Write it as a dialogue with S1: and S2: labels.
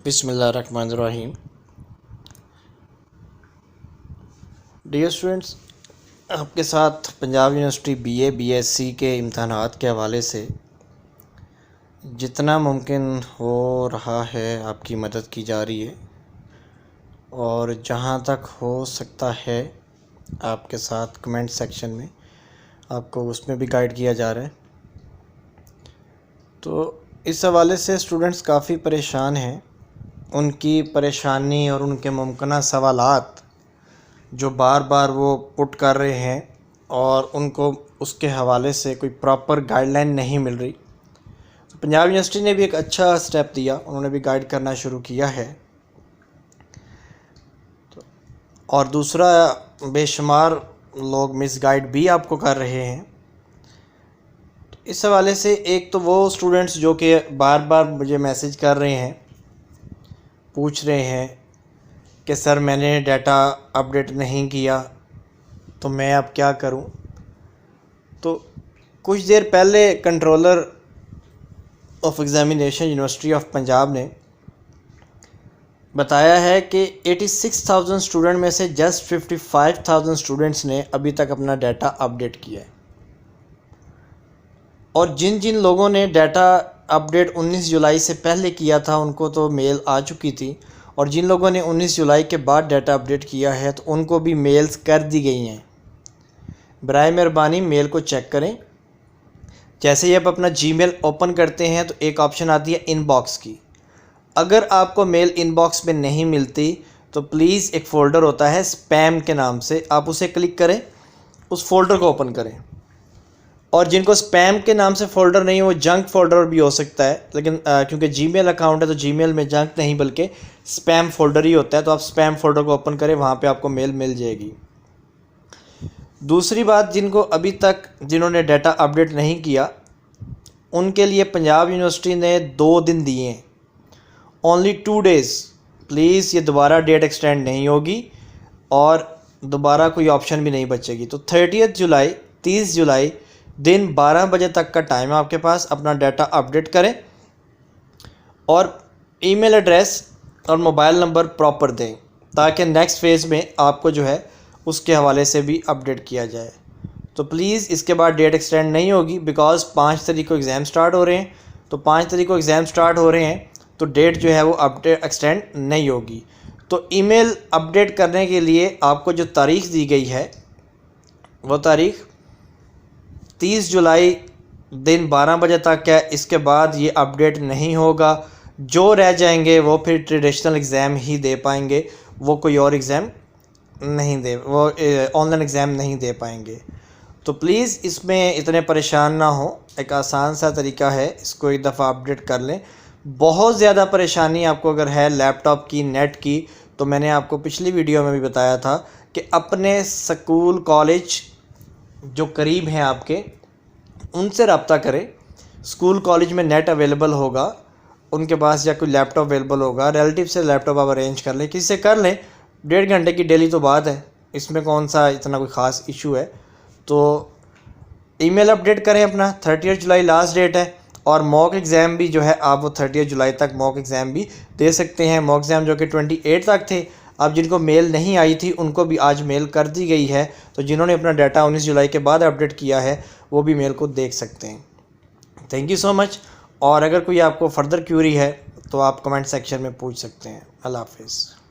S1: बिस्मिल्लाहिर्रहमानिर्रहीम। Dear students, आपके साथ पंजाब यूनिवर्सिटी बीए बीएससी के इम्तहानात के हवाले से जितना मुमकिन हो रहा है आपकी मदद की जा रही है और जहां तक हो सकता है आपके साथ कमेंट सेक्शन में आपको उसमें भी गाइड किया जा रहा है। तो इस हवाले से स्टूडेंट्स काफ़ी परेशान हैं। उनकी परेशानी और उनके मुमकिन सवालात जो बार बार वो पुट कर रहे हैं और उनको उसके हवाले से कोई प्रॉपर गाइडलाइन नहीं मिल रही। तो पंजाब यूनिवर्सिटी ने भी एक अच्छा स्टेप दिया, उन्होंने भी गाइड करना शुरू किया है। और दूसरा, बेशुमार लोग मिसगाइड भी आपको कर रहे हैं। तो इस हवाले से एक तो वो स्टूडेंट्स जो कि बार बार मुझे मैसेज कर रहे हैं, पूछ रहे हैं कि सर मैंने डाटा अपडेट नहीं किया तो मैं अब क्या करूं। तो कुछ देर पहले controller of examination university of Punjab ने बताया है कि 86,000 स्टूडेंट में से जस्ट 55,000 स्टूडेंट्स ने अभी तक अपना डाटा अपडेट किया है। और जिन जिन लोगों ने डाटा अपडेट 19 जुलाई से पहले किया था उनको तो मेल आ चुकी थी, और जिन लोगों ने 19 जुलाई के बाद डाटा अपडेट किया है तो उनको भी मेल्स कर दी गई हैं। बराए मेहरबानी मेल को चेक करें। जैसे ही आप अपना जीमेल ओपन करते हैं तो एक ऑप्शन आती है इनबॉक्स की। अगर आपको मेल इनबॉक्स में नहीं मिलती तो प्लीज़ एक फ़ोल्डर होता है स्पैम के नाम से, आप उसे क्लिक करें, उस फ़ोल्डर को ओपन करें। और जिनको स्पैम के नाम से फ़ोल्डर नहीं हो, वो जंक फ़ोल्डर भी हो सकता है, लेकिन क्योंकि जीमेल अकाउंट है तो जीमेल में जंक नहीं बल्कि स्पैम फ़ोल्डर ही होता है। तो आप स्पैम फ़ोल्डर को ओपन करें, वहाँ पे आपको मेल मिल जाएगी। दूसरी बात, जिन्होंने डाटा अपडेट नहीं किया उनके लिए पंजाब यूनिवर्सिटी ने 2 दिन दिए हैं, ओनली 2 डेज़। प्लीज़ ये दोबारा डेट एक्सटेंड नहीं होगी और दोबारा कोई ऑप्शन भी नहीं बचेगी। तो 30 जुलाई दिन 12 बजे तक का टाइम है आपके पास, अपना डाटा अपडेट करें और ईमेल एड्रेस और मोबाइल नंबर प्रॉपर दें ताकि नेक्स्ट फेज़ में आपको जो है उसके हवाले से भी अपडेट किया जाए। तो प्लीज़ इसके बाद डेट एक्सटेंड नहीं होगी, बिकॉज़ 5 तारीख को एग्ज़ाम स्टार्ट हो रहे हैं। तो 5 तारीख को एग्ज़ाम स्टार्ट हो रहे हैं तो डेट जो है वो अपडेट एक्सटेंड नहीं होगी। तो ईमेल अपडेट करने के लिए आपको जो तारीख़ दी गई है वो तारीख़ 30 जुलाई दिन 12 बजे तक है। इसके बाद ये अपडेट नहीं होगा। जो रह जाएंगे वो फिर ट्रेडिशनल एग्ज़ाम ही दे पाएंगे, वो कोई और एग्ज़ाम नहीं दे, वो ऑनलाइन एग्ज़ाम नहीं दे पाएंगे। तो प्लीज़ इसमें इतने परेशान ना हो, एक आसान सा तरीका है, इसको एक दफ़ा अपडेट कर लें। बहुत ज़्यादा परेशानी आपको अगर है लैपटॉप की, नेट की, तो मैंने आपको पिछली वीडियो में भी बताया था कि अपने स्कूल कॉलेज जो करीब हैं आपके, उनसे रब्ता करें। स्कूल कॉलेज में नेट अवेलेबल होगा उनके पास, या कोई लैपटॉप अवेलेबल होगा, रिलेटिव से लैपटॉप आप अरेंज कर लें, किसी से कर लें। 1.5 घंटे की डेली तो बात है, इसमें कौन सा इतना कोई ख़ास इशू है। तो ईमेल अपडेट करें अपना। 30 जुलाई लास्ट डेट है और मॉक एग्ज़ाम भी जो है आप वो 30 जुलाई तक मॉक एग्ज़ाम भी दे सकते हैं। मॉक एग्ज़ाम जो कि 28 तक थे, अब जिनको मेल नहीं आई थी उनको भी आज मेल कर दी गई है। तो जिन्होंने अपना डाटा 19 जुलाई के बाद अपडेट किया है वो भी मेल को देख सकते हैं। Thank you so much. और अगर कोई आपको फ़र्दर क्यूरी है तो आप कमेंट सेक्शन में पूछ सकते हैं। अल्लाह हाफ़िज़।